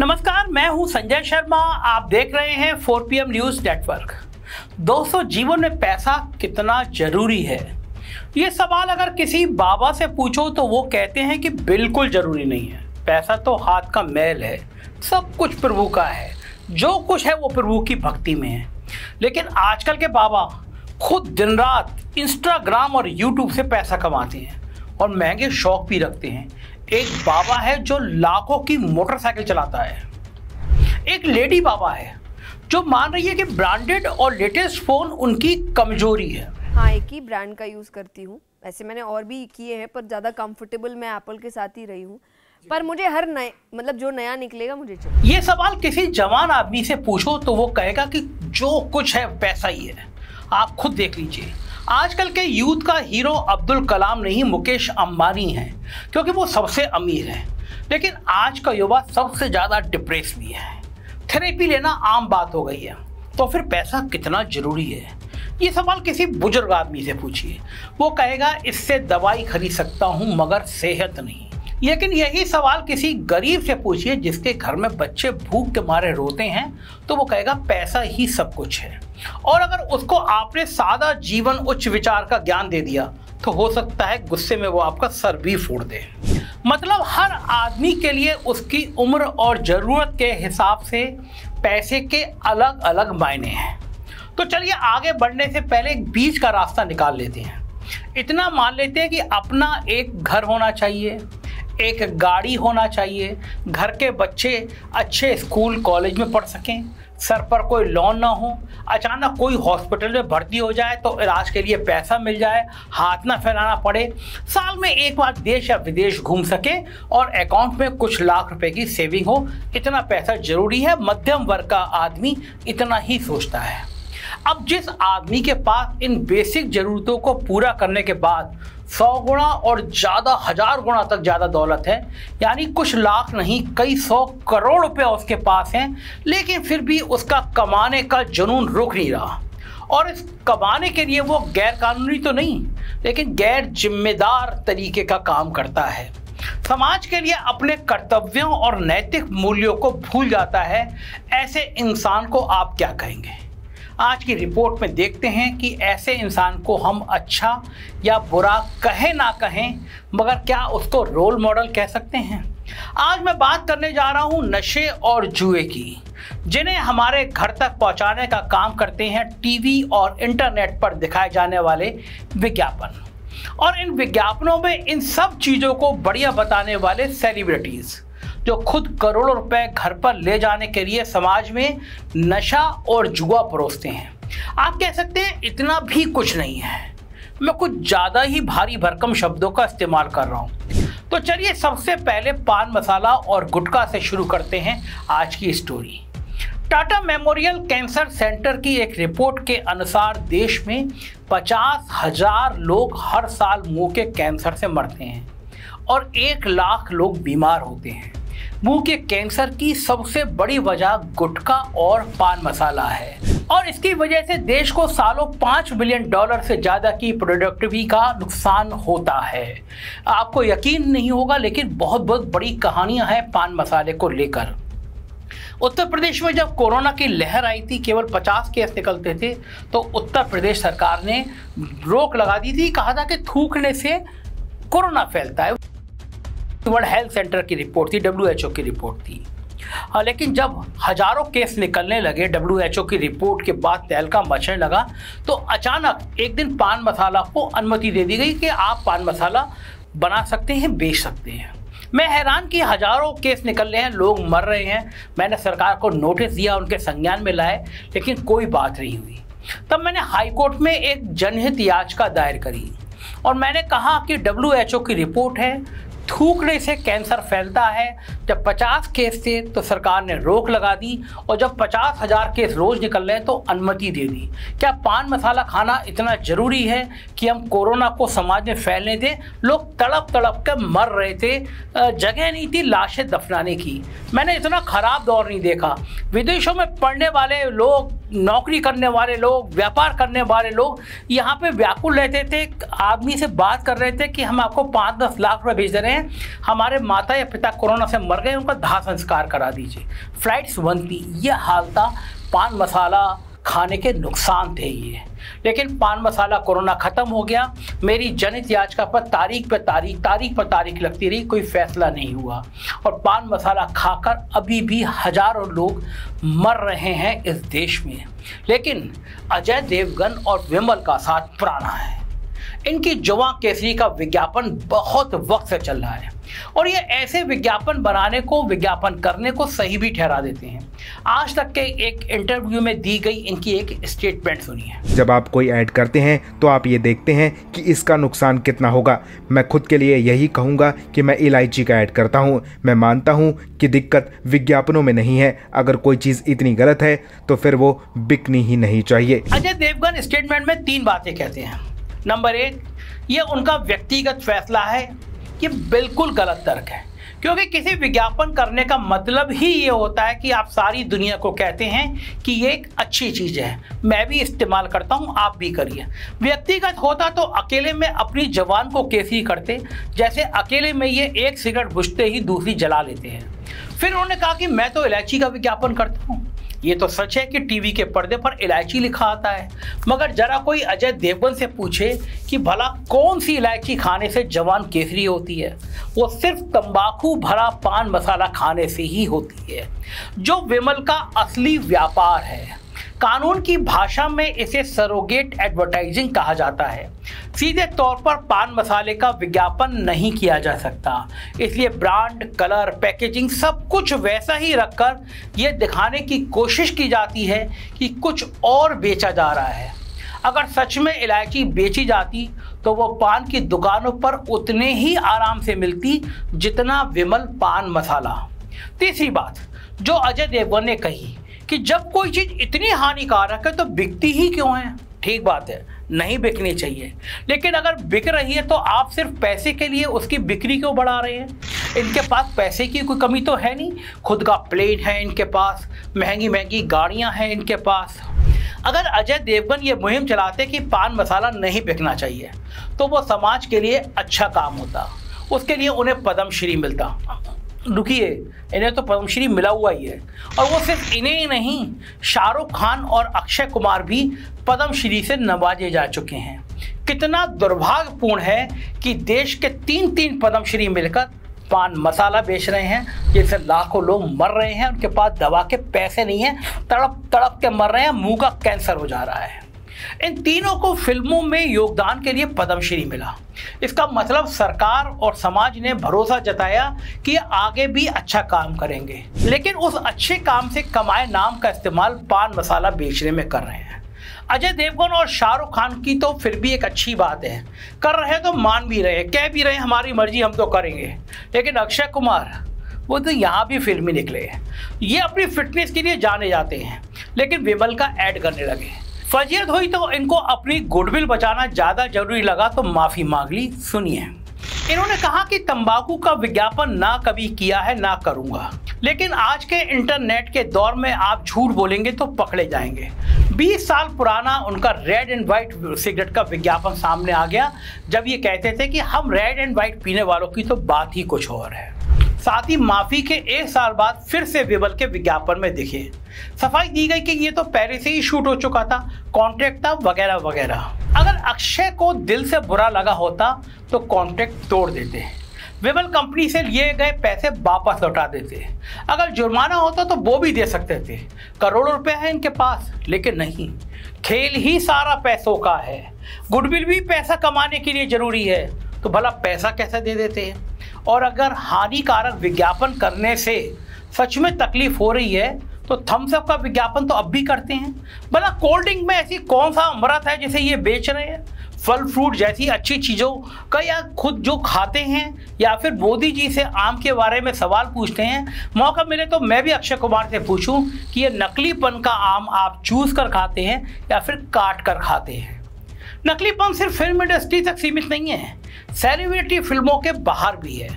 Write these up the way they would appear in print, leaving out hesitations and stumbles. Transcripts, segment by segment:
नमस्कार, मैं हूं संजय शर्मा। आप देख रहे हैं 4 PM न्यूज नेटवर्क। दोस्तों, जीवन में पैसा कितना जरूरी है, ये सवाल अगर किसी बाबा से पूछो तो वो कहते हैं कि बिल्कुल जरूरी नहीं है। पैसा तो हाथ का मैल है, सब कुछ प्रभु का है, जो कुछ है वो प्रभु की भक्ति में है। लेकिन आजकल के बाबा खुद दिन रात इंस्टाग्राम और यूट्यूब से पैसा कमाते हैं और महंगे शौक भी रखते हैं। एक बाबा है जो लाखों की मोटरसाइकिल चलाता है। एक लेडी बाबा है जो मान रही है कि ब्रांडेड और लेटेस्ट फोन उनकी कमजोरी है। हाँ, एक ही ब्रांड का यूज़ करती हूँ। वैसे मैंने और भी किए हैं पर ज़्यादा कंफर्टेबल मैं एप्पल के साथ ही रही हूँ। पर मुझे हर नए जो नया निकलेगा मुझे चाहिए। ये सवाल किसी जवान आदमी से पूछो तो वो कहेगा कि जो कुछ है पैसा ही है। आप खुद देख लीजिए, आजकल के यूथ का हीरो अब्दुल कलाम नहीं मुकेश अंबानी है, क्योंकि वो सबसे अमीर है। लेकिन आज का युवा सबसे ज़्यादा डिप्रेस भी है। थेरेपी लेना आम बात हो गई है, तो फिर पैसा कितना जरूरी है? ये सवाल किसी बुजुर्ग आदमी से पूछिए, वो कहेगा इससे दवाई खरीद सकता हूँ मगर सेहत नहीं। लेकिन यही सवाल किसी गरीब से पूछिए जिसके घर में बच्चे भूख के मारे रोते हैं, तो वो कहेगा पैसा ही सब कुछ है। और अगर उसको आपने सादा जीवन उच्च विचार का ज्ञान दे दिया तो हो सकता है गुस्से में वो आपका सर भी फोड़ दे। मतलब हर आदमी के लिए उसकी उम्र और ज़रूरत के हिसाब से पैसे के अलग अलग मायने हैं। तो चलिए आगे बढ़ने से पहले एक बीच का रास्ता निकाल लेते हैं। इतना मान लेते हैं कि अपना एक घर होना चाहिए, एक गाड़ी होना चाहिए, घर के बच्चे अच्छे स्कूल कॉलेज में पढ़ सकें, सर पर कोई लोन ना हो, अचानक कोई हॉस्पिटल में भर्ती हो जाए तो इलाज के लिए पैसा मिल जाए, हाथ ना फैलाना पड़े, साल में एक बार देश या विदेश घूम सके और अकाउंट में कुछ लाख रुपए की सेविंग हो। इतना पैसा जरूरी है। मध्यम वर्ग का आदमी इतना ही सोचता है। अब जिस आदमी के पास इन बेसिक ज़रूरतों को पूरा करने के बाद 100 गुना और ज़्यादा 1000 गुना तक ज़्यादा दौलत है, यानी कुछ लाख नहीं कई 100 करोड़ रुपए उसके पास हैं, लेकिन फिर भी उसका कमाने का जुनून रुक नहीं रहा। और इस कमाने के लिए वो गैर कानूनी तो नहीं, लेकिन गैर जिम्मेदार तरीके का काम करता है। समाज के लिए अपने कर्तव्यों और नैतिक मूल्यों को भूल जाता है। ऐसे इंसान को आप क्या कहेंगे? आज की रिपोर्ट में देखते हैं कि ऐसे इंसान को हम अच्छा या बुरा कहें ना कहें, मगर क्या उसको रोल मॉडल कह सकते हैं? आज मैं बात करने जा रहा हूं नशे और जुए की, जिन्हें हमारे घर तक पहुंचाने का काम करते हैं टीवी और इंटरनेट पर दिखाए जाने वाले विज्ञापन। और इन विज्ञापनों में इन सब चीज़ों को बढ़िया बताने वाले सेलिब्रिटीज़, जो खुद करोड़ों रुपए घर पर ले जाने के लिए समाज में नशा और जुआ परोसते हैं। आप कह सकते हैं इतना भी कुछ नहीं है, मैं कुछ ज़्यादा ही भारी भरकम शब्दों का इस्तेमाल कर रहा हूँ। तो चलिए सबसे पहले पान मसाला और गुटखा से शुरू करते हैं आज की story. Tata memorial cancer centre की एक रिपोर्ट के अनुसार देश में 50,000 लोग हर साल मुंह के कैंसर से मरते हैं और 1 लाख लोग बीमार होते हैं। मुंह के कैंसर की सबसे बड़ी वजह गुटखा और पान मसाला है और इसकी वजह से देश को सालों $5 बिलियन से ज़्यादा की प्रोडक्टिविटी का नुकसान होता है। आपको यकीन नहीं होगा, लेकिन बहुत बहुत बड़ी कहानियां हैं पान मसाले को लेकर। उत्तर प्रदेश में जब कोरोना की लहर आई थी, केवल 50 केस निकलते थे, तो उत्तर प्रदेश सरकार ने रोक लगा दी थी। कहा था कि थूकने से कोरोना फैलता है। वर्ल्ड हेल्थ सेंटर की रिपोर्ट थी, WHO की रिपोर्ट थी। लेकिन जब हजारों केस निकलने लगे, WHO की रिपोर्ट के बाद तहलका मचने लगा, तो अचानक एक दिन पान मसाला को अनुमति दे दी गई कि आप पान मसाला बना सकते हैं, बेच सकते हैं। मैं हैरान कि हजारों केस निकल रहे हैं, लोग मर रहे हैं। मैंने सरकार को नोटिस दिया, उनके संज्ञान में लाए, लेकिन कोई बात नहीं हुई। तब मैंने हाईकोर्ट में एक जनहित याचिका दायर करी और मैंने कहा कि WHO की रिपोर्ट है, थूकने से कैंसर फैलता है। जब 50 केस थे तो सरकार ने रोक लगा दी और जब 50,000 केस रोज निकल रहे हैं तो अनुमति दे दी। क्या पान मसाला खाना इतना ज़रूरी है कि हम कोरोना को समाज में फैलने दें? लोग तड़प तड़प कर मर रहे थे, जगह नहीं थी लाशें दफनाने की। मैंने इतना ख़राब दौर नहीं देखा। विदेशों में पढ़ने वाले लोग, नौकरी करने वाले लोग, व्यापार करने वाले लोग यहाँ पे व्याकुल रहते थे, आदमी से बात कर रहे थे कि हम आपको 5-10 लाख रुपये भेज दे रहे हैं, रहे हैं हमारे माता या पिता कोरोना से मर गए, उनका दाह संस्कार करा दीजिए। फ्लाइट्स बनती, ये हाल था। पान मसाला खाने के नुकसान थे ये, लेकिन पान मसाला कोरोना खत्म हो गया। मेरी जनहित याचिका पर तारीख पर तारीख लगती रही, कोई फैसला नहीं हुआ और पान मसाला खाकर अभी भी हजारों लोग मर रहे हैं इस देश में। लेकिन अजय देवगन और विमल का साथ पुराना है। इनकी जुआ केसरी का विज्ञापन बहुत वक्त से चल रहा है और ये ऐसे विज्ञापन बनाने को, विज्ञापन करने को सही भी ठहरा देते हैं। आज तक के एक इंटरव्यू में दी गई इनकी एक स्टेटमेंट सुनिए। जब आप कोई ऐड करते हैं तो आप ये देखते हैं कि इसका नुकसान कितना होगा। मैं खुद के लिए यही कहूँगा कि मैं इलायची का ऐड करता हूँ। मैं मानता हूँ कि दिक्कत विज्ञापनों में नहीं है। अगर कोई चीज़ इतनी गलत है तो फिर वो बिकनी ही नहीं चाहिए। अजय देवगन स्टेटमेंट में 3 बातें कहते हैं। नंबर 1, ये उनका व्यक्तिगत फैसला है। ये बिल्कुल गलत तर्क है, क्योंकि किसी विज्ञापन करने का मतलब ही ये होता है कि आप सारी दुनिया को कहते हैं कि ये एक अच्छी चीज़ है, मैं भी इस्तेमाल करता हूँ, आप भी करिए। व्यक्तिगत होता तो अकेले में अपनी जवान को केसरी करते, जैसे अकेले में ये एक सिगरेट बुझते ही दूसरी जला लेते हैं। फिर उन्होंने कहा कि मैं तो इलायची का विज्ञापन करता हूँ। ये तो सच है कि टीवी के पर्दे पर इलायची लिखा आता है, मगर जरा कोई अजय देवगन से पूछे कि भला कौन सी इलायची खाने से जवान केसरी होती है? वो सिर्फ तंबाकू भरा पान मसाला खाने से ही होती है, जो विमल का असली व्यापार है। कानून की भाषा में इसे सरोगेट एडवर्टाइजिंग कहा जाता है। सीधे तौर पर पान मसाले का विज्ञापन नहीं किया जा सकता, इसलिए ब्रांड, कलर, पैकेजिंग सब कुछ वैसा ही रखकर यह दिखाने की कोशिश की जाती है कि कुछ और बेचा जा रहा है। अगर सच में इलायची बेची जाती तो वो पान की दुकानों पर उतने ही आराम से मिलती जितना विमल पान मसाला। तीसरी बात जो अजय देवगन ने कही कि जब कोई चीज़ इतनी हानिकारक है तो बिकती ही क्यों है? ठीक बात है, नहीं बिकनी चाहिए, लेकिन अगर बिक रही है तो आप सिर्फ पैसे के लिए उसकी बिक्री क्यों बढ़ा रहे हैं? इनके पास पैसे की कोई कमी तो है नहीं, खुद का प्लेन है इनके पास, महंगी महंगी गाड़ियां हैं इनके पास। अगर अजय देवगन ये मुहिम चलाते कि पान मसाला नहीं बिकना चाहिए तो वो समाज के लिए अच्छा काम होता, उसके लिए उन्हें पद्मश्री मिलता। रुकिए, इन्हें तो पद्मश्री मिला हुआ ही है, और वो सिर्फ इन्हें ही नहीं, शाहरुख खान और अक्षय कुमार भी पद्मश्री से नवाजे जा चुके हैं। कितना दुर्भाग्यपूर्ण है कि देश के 3 पद्मश्री मिलकर पान मसाला बेच रहे हैं, जिससे लाखों लोग मर रहे हैं, उनके पास दवा के पैसे नहीं हैं, तड़प तड़प के मर रहे हैं, मुंह का कैंसर हो जा रहा है। इन तीनों को फिल्मों में योगदान के लिए पद्मश्री मिला। इसका मतलब सरकार और समाज ने भरोसा जताया कि आगे भी अच्छा काम करेंगे, लेकिन उस अच्छे काम से कमाए नाम का इस्तेमाल पान मसाला बेचने में कर रहे हैं। अजय देवगन और शाहरुख खान की तो फिर भी एक अच्छी बात है, कर रहे तो मान भी रहे, कह भी रहे हमारी मर्जी हम तो करेंगे। लेकिन अक्षय कुमार वो तो यहाँ भी फिल्मी निकले, ये अपनी फिटनेस के लिए जाने जाते हैं, लेकिन विमल का ऐड करने लगे। फजीयत हुई तो इनको अपनी गुडविल बचाना ज़्यादा जरूरी लगा तो माफ़ी मांग ली। सुनिए, इन्होंने कहा कि तंबाकू का विज्ञापन ना कभी किया है ना करूँगा, लेकिन आज के इंटरनेट के दौर में आप झूठ बोलेंगे तो पकड़े जाएंगे। 20 साल पुराना उनका रेड एंड वाइट सिगरेट का विज्ञापन सामने आ गया, जब ये कहते थे कि हम रेड एंड वाइट पीने वालों की तो बात ही कुछ और है। साथ ही माफी के 1 साल बाद फिर से विमल के विज्ञापन में दिखे। सफाई दी गई कि ये तो पहले से ही शूट हो चुका था, कॉन्ट्रैक्ट था वगैरह वगैरह। अगर अक्षय को दिल से बुरा लगा होता तो कॉन्ट्रैक्ट तोड़ देते, विमल कंपनी से लिए गए पैसे वापस लौटा देते। अगर जुर्माना होता तो वो भी दे सकते थे, करोड़ों रुपए है इनके पास, लेकिन नहीं, खेल ही सारा पैसों का है। गुडविल भी पैसा कमाने के लिए जरूरी है, तो भला पैसा कैसे दे देते हैं? और अगर हानिकारक विज्ञापन करने से सच में तकलीफ हो रही है तो थम्स अप का विज्ञापन तो अब भी करते हैं। भला कोल्ड ड्रिंक में ऐसी कौन सा अमृत है जिसे ये बेच रहे हैं? फल फ्रूट जैसी अच्छी चीज़ों का या खुद जो खाते हैं, या फिर मोदी जी से आम के बारे में सवाल पूछते हैं। मौका मिले तो मैं भी अक्षय कुमार से पूछूं कि ये नकलीपन का आम आप चूस कर खाते हैं या फिर काट कर खाते हैं। नकलीपन सिर्फ फिल्म इंडस्ट्री तक सीमित नहीं है, सेलिब्रिटी फिल्मों के बाहर भी है।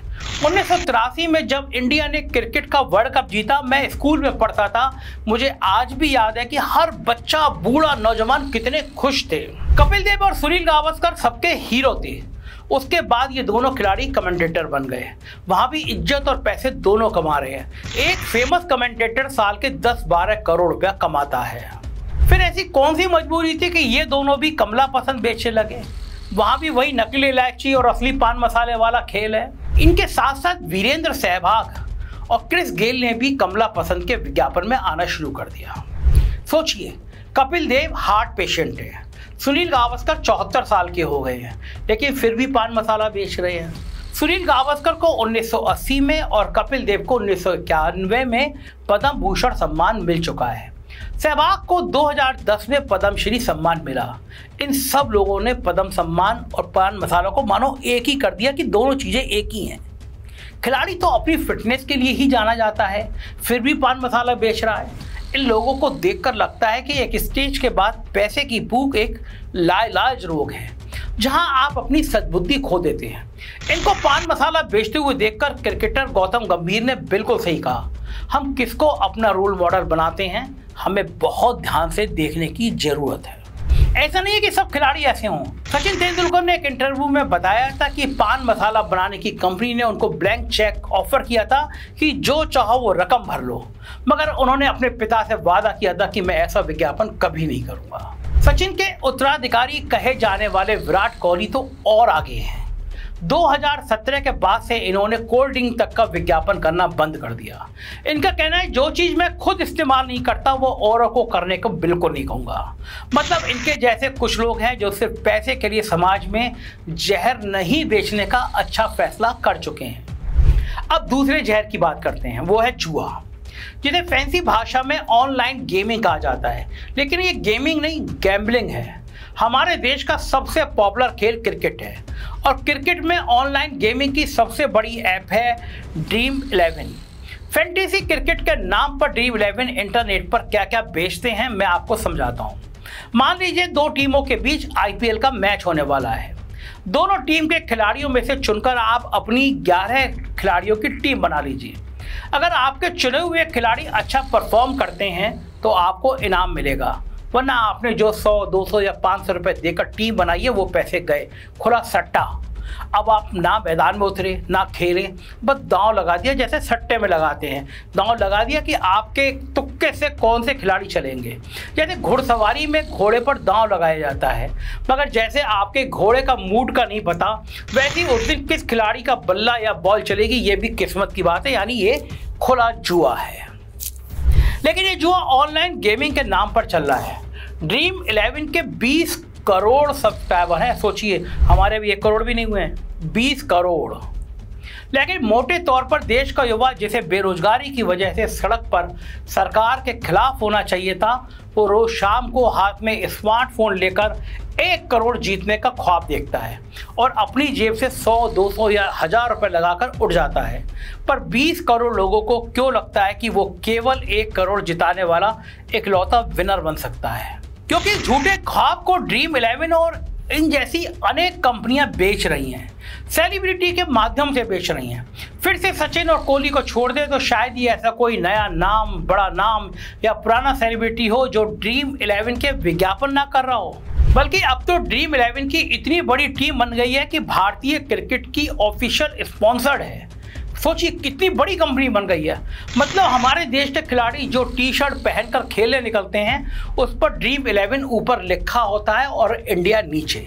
1983 में जब इंडिया ने क्रिकेट का वर्ल्ड कप जीता, मैं स्कूल में पढ़ता था, मुझे आज भी याद है कि हर बच्चा, बूढ़ा, नौजवान कितने खुश थे। कपिल देव और सुनील गावस्कर सबके हीरो थे। उसके बाद ये दोनों खिलाड़ी कमेंटेटर बन गए। वहाँ भी इज्जत और पैसे दोनों कमा रहे हैं। एक फेमस कमेंटेटर साल के 10-12 करोड़ रुपया कमाता है। फिर ऐसी कौन सी मजबूरी थी कि ये दोनों भी कमला पसंद बेचने लगे? वहाँ भी वही नकली इलायची और असली पान मसाले वाला खेल है। इनके साथ साथ वीरेंद्र सहवाग और क्रिस गेल ने भी कमला पसंद के विज्ञापन में आना शुरू कर दिया। सोचिए, कपिल देव हार्ट पेशेंट है, सुनील गावस्कर 74 साल के हो गए हैं, लेकिन फिर भी पान मसाला बेच रहे हैं। सुनील गावस्कर को 1980 में और कपिल देव को 1991 में पद्म भूषण सम्मान मिल चुका है। सहवाग को 2010 में पद्मश्री सम्मान मिला। इन सब लोगों ने पद्म सम्मान और पान मसालों को मानो एक ही कर दिया कि दोनों चीजें एक ही हैं। खिलाड़ी तो अपनी फिटनेस के लिए ही जाना जाता है, फिर भी पान मसाला बेच रहा है। इन लोगों को देखकर लगता है कि एक स्टेज के बाद पैसे की भूख एक लाइलाज रोग है, जहां आप अपनी सद्बुद्धि खो देते हैं। इनको पान मसाला बेचते हुए देखकर क्रिकेटर गौतम गंभीर ने बिल्कुल सही कहा, हम किसको अपना रोल मॉडल बनाते हैं, हमें बहुत ध्यान से देखने की जरूरत है। ऐसा नहीं है कि सब खिलाड़ी ऐसे हों। सचिन तेंदुलकर ने एक इंटरव्यू में बताया था कि पान मसाला बनाने की कंपनी ने उनको ब्लैंक चेक ऑफर किया था कि जो चाहो वो रकम भर लो, मगर उन्होंने अपने पिता से वादा किया था कि मैं ऐसा विज्ञापन कभी नहीं करूंगा। सचिन के उत्तराधिकारी कहे जाने वाले विराट कोहली तो और आगे हैं। 2017 के बाद से इन्होंने कोल्ड ड्रिंक तक का विज्ञापन करना बंद कर दिया। इनका कहना है, जो चीज मैं खुद इस्तेमाल नहीं करता वो औरों को करने को बिल्कुल नहीं कहूँगा। मतलब इनके जैसे कुछ लोग हैं जो सिर्फ पैसे के लिए समाज में जहर नहीं बेचने का अच्छा फैसला कर चुके हैं। अब दूसरे जहर की बात करते हैं, वो है जुआ, जिसे फैंसी भाषा में ऑनलाइन गेमिंग कहा जाता है। लेकिन ये गेमिंग नहीं, गैम्बलिंग है। हमारे देश का सबसे पॉपुलर खेल क्रिकेट है और क्रिकेट में ऑनलाइन गेमिंग की सबसे बड़ी ऐप है ड्रीम 11। फैंटेसी क्रिकेट के नाम पर ड्रीम 11 इंटरनेट पर क्या क्या बेचते हैं मैं आपको समझाता हूँ। मान लीजिए दो टीमों के बीच IPL का मैच होने वाला है। दोनों टीम के खिलाड़ियों में से चुनकर आप अपनी 11 खिलाड़ियों की टीम बना लीजिए। अगर आपके चुने हुए खिलाड़ी अच्छा परफॉर्म करते हैं तो आपको इनाम मिलेगा, वरना आपने जो 100, 200 या 500 रुपए देकर टीम बनाई है वो पैसे गए, खुला सट्टा। अब आप ना मैदान में उतरे ना खेले, बस दांव लगा दिया, जैसे सट्टे में लगाते हैं। दांव लगा दिया कि आपके तुक्के से कौन से खिलाड़ी चलेंगे। जैसे घुड़सवारी में घोड़े पर दांव लगाया जाता है, मगर जैसे आपके घोड़े का मूड का नहीं पता, वैसे ही उस दिन किस खिलाड़ी का बल्ला या बॉल चलेगी ये भी किस्मत की बात है। यानी ये खुला जुआ है। लेकिन ये जुआ ऑनलाइन गेमिंग के नाम पर चल रहा है। ड्रीम 11 के 20 करोड़ सब्सक्राइबर हैं। सोचिए, हमारे भी 1 करोड़ भी नहीं हुए हैं, 20 करोड़। लेकिन मोटे तौर पर देश का युवा जिसे बेरोजगारी की वजह से सड़क पर सरकार के खिलाफ होना चाहिए था, वो रोज शाम को हाथ में स्मार्टफोन लेकर 1 करोड़ जीतने का ख्वाब देखता है और अपनी जेब से 100, 200 या 1000 रुपये लगाकर उठ जाता है। पर 20 करोड़ लोगों को क्यों लगता है कि वो केवल 1 करोड़ जिताने वाला इकलौता विनर बन सकता है? क्योंकि झूठे ख्वाब को ड्रीम 11 और इन जैसी अनेक कंपनियां बेच रही हैं, सेलिब्रिटी के माध्यम से बेच रही हैं। फिर से सचिन और कोहली को छोड़ दे तो शायद ही ऐसा कोई नया नाम, बड़ा नाम या पुराना सेलिब्रिटी हो जो ड्रीम 11 के विज्ञापन ना कर रहा हो। बल्कि अब तो ड्रीम 11 की इतनी बड़ी टीम बन गई है कि भारतीय क्रिकेट की ऑफिशियल स्पॉन्सर्ड है। सोचिए कितनी बड़ी कंपनी बन गई है। मतलब हमारे देश के खिलाड़ी जो टी-शर्ट पहनकर खेलने निकलते हैं उस पर ड्रीम 11 ऊपर लिखा होता है और इंडिया नीचे।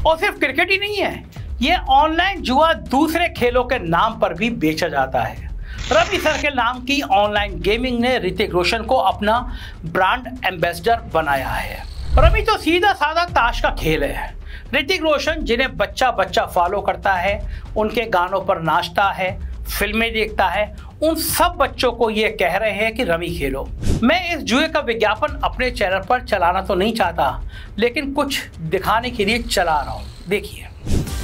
और सिर्फ क्रिकेट ही नहीं है, ये ऑनलाइन जुआ दूसरे खेलों के नाम पर भी बेचा जाता है। रवि सर के नाम की ऑनलाइन गेमिंग ने ऋतिक रोशन को अपना ब्रांड एम्बेसडर बनाया है। रवि तो सीधा साधा ताश का खेल है। ऋतिक रोशन जिन्हें बच्चा बच्चा फॉलो करता है, उनके गानों पर नाचता है, फिल्में देखता है, उन सब बच्चों को ये कह रहे हैं कि रमी खेलो। मैं इस जुए का विज्ञापन अपने चैनल पर चलाना तो नहीं चाहता, लेकिन कुछ दिखाने के लिए चला रहा हूँ। देखिए,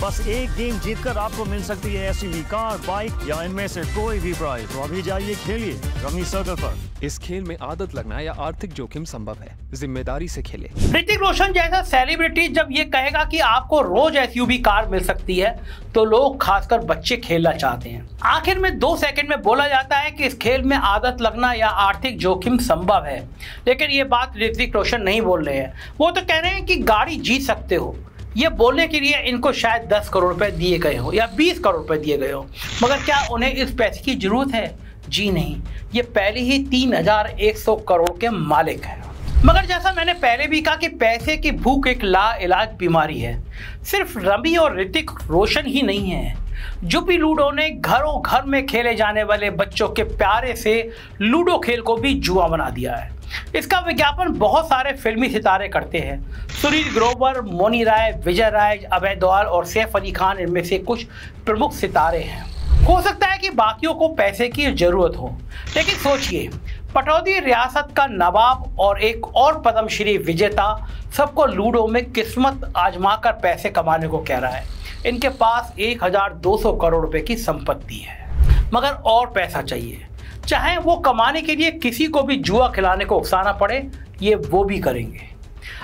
बस एक गेम जीतकर आपको मिल सकती है एसयूवी, कार, बाइक या इनमें से कोई भी प्राइज। तो अभी जाइए खेलिए रमी सर्कल पर। इस खेल में आदत लगना या आर्थिक जोखिम संभव है, जिम्मेदारी से खेले। ऋतिक रोशन जैसा सेलिब्रिटी जब ये कहेगा कि आपको रोज एसयूवी कार मिल सकती है तो लोग खासकर बच्चे खेलना चाहते हैं। आखिर में 2 सेकंड में बोला जाता है कि इस खेल में आदत लगना या आर्थिक जोखिम संभव है, लेकिन ये बात ऋतिक रोशन नहीं बोल रहे हैं। वो तो कह रहे हैं कि गाड़ी जीत सकते हो, ये बोलने के लिए इनको शायद 10 करोड़ रुपए दिए गए हो या 20 करोड़ रुपए दिए गए हो, मगर क्या उन्हें इस पैसे की जरूरत है? जी नहीं, ये पहले ही 3100 करोड़ के मालिक हैं। मगर जैसा मैंने पहले भी कहा कि पैसे की भूख एक लाइलाज बीमारी है। सिर्फ रवि और ऋतिक रोशन ही नहीं है, जुब्बी लूडो ने घरों घर में खेले जाने वाले बच्चों के प्यारे से लूडो खेल को भी जुआ बना दिया है। इसका विज्ञापन बहुत सारे फिल्मी सितारे करते हैं। सुनील ग्रोवर, मोनी राय, विजय राय, अभय देओल और सैफ अली खान इनमें से कुछ प्रमुख सितारे हैं। हो सकता है कि बाकियों को पैसे की जरूरत हो, लेकिन सोचिए, पटौदी रियासत का नवाब और एक और पद्मश्री विजेता सबको लूडो में किस्मत आजमाकर पैसे कमाने को कह रहा है। इनके पास 1200 करोड़ रुपए की संपत्ति है, मगर और पैसा चाहिए। चाहे वो कमाने के लिए किसी को भी जुआ खिलाने को उकसाना पड़े, ये वो भी करेंगे।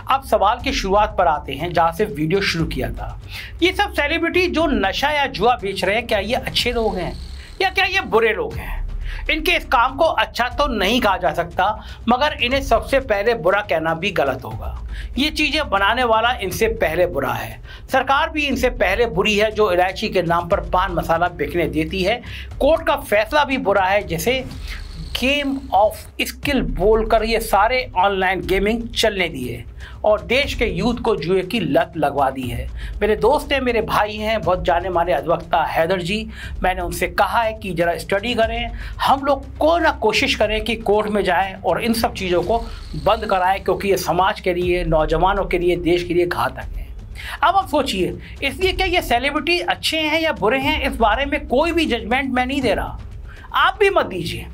अब सवाल की शुरुआत पर आते हैं जहां से वीडियो शुरू किया था। ये सब सेलिब्रिटी जो नशा या जुआ बेच रहे हैं, क्या ये अच्छे लोग हैं या क्या ये बुरे लोग हैं? इनके इस काम को अच्छा तो नहीं कहा जा सकता, मगर इन्हें सबसे पहले बुरा कहना भी गलत होगा। ये चीज़ें बनाने वाला इनसे पहले बुरा है। सरकार भी इनसे पहले बुरी है जो इलायची के नाम पर पान मसाला बिकने देती है। कोर्ट का फैसला भी बुरा है, जैसे गेम ऑफ स्किल बोलकर ये सारे ऑनलाइन गेमिंग चलने दिए और देश के यूथ को जुए की लत लगवा दी है। मेरे दोस्त हैं, मेरे भाई हैं, बहुत जाने माने अधिवक्ता हैदर जी। मैंने उनसे कहा है कि ज़रा स्टडी करें, हम लोग को ना कोशिश करें कि कोर्ट में जाएं और इन सब चीज़ों को बंद कराएं, क्योंकि ये समाज के लिए, नौजवानों के लिए, देश के लिए घातक है। अब आप सोचिए, इसलिए क्या ये सेलिब्रिटी अच्छे हैं या बुरे हैं, इस बारे में कोई भी जजमेंट मैं नहीं दे रहा, आप भी मत दीजिए।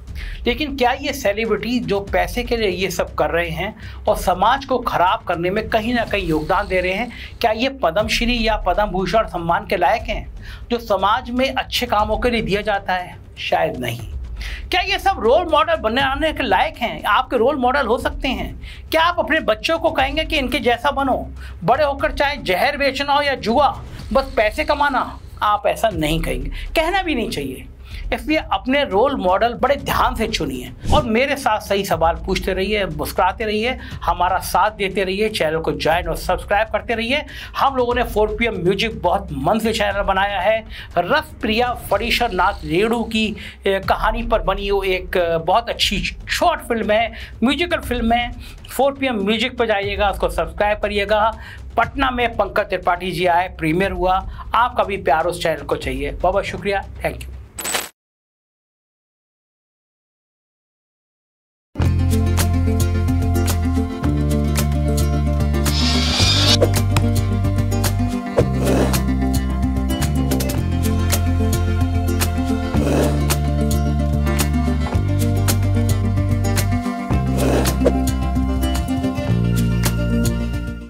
लेकिन क्या ये सेलिब्रिटी जो पैसे के लिए ये सब कर रहे हैं और समाज को खराब करने में कहीं ना कहीं योगदान दे रहे हैं, क्या ये पद्मश्री या पद्म भूषण सम्मान के लायक हैं जो समाज में अच्छे कामों के लिए दिया जाता है? शायद नहीं। क्या ये सब रोल मॉडल बनाने के लायक हैं? आपके रोल मॉडल हो सकते हैं। क्या आप अपने बच्चों को कहेंगे कि इनके जैसा बनो, बड़े होकर चाहे जहर बेचना हो या जुआ, बस पैसे कमाना? आप ऐसा नहीं कहेंगे, कहना भी नहीं चाहिए। इसलिए अपने रोल मॉडल बड़े ध्यान से चुनिए और मेरे साथ सही सवाल पूछते रहिए, मुस्कुराते रहिए, हमारा साथ देते रहिए, चैनल को ज्वाइन और सब्सक्राइब करते रहिए। हम लोगों ने 4PM म्यूजिक बहुत मन से चैनल बनाया है। रस प्रिया फणीश्वर नाथ रेणु की कहानी पर बनी वो एक बहुत अच्छी शॉर्ट फिल्म है, म्यूजिकल फिल्म है। 4PM म्यूजिक पर जाइएगा, उसको सब्सक्राइब करिएगा। पटना में पंकज त्रिपाठी जी आए, प्रीमियर हुआ। आपका भी प्यार उस चैनल को चाहिए। बहुत बहुत शुक्रिया, थैंक यू।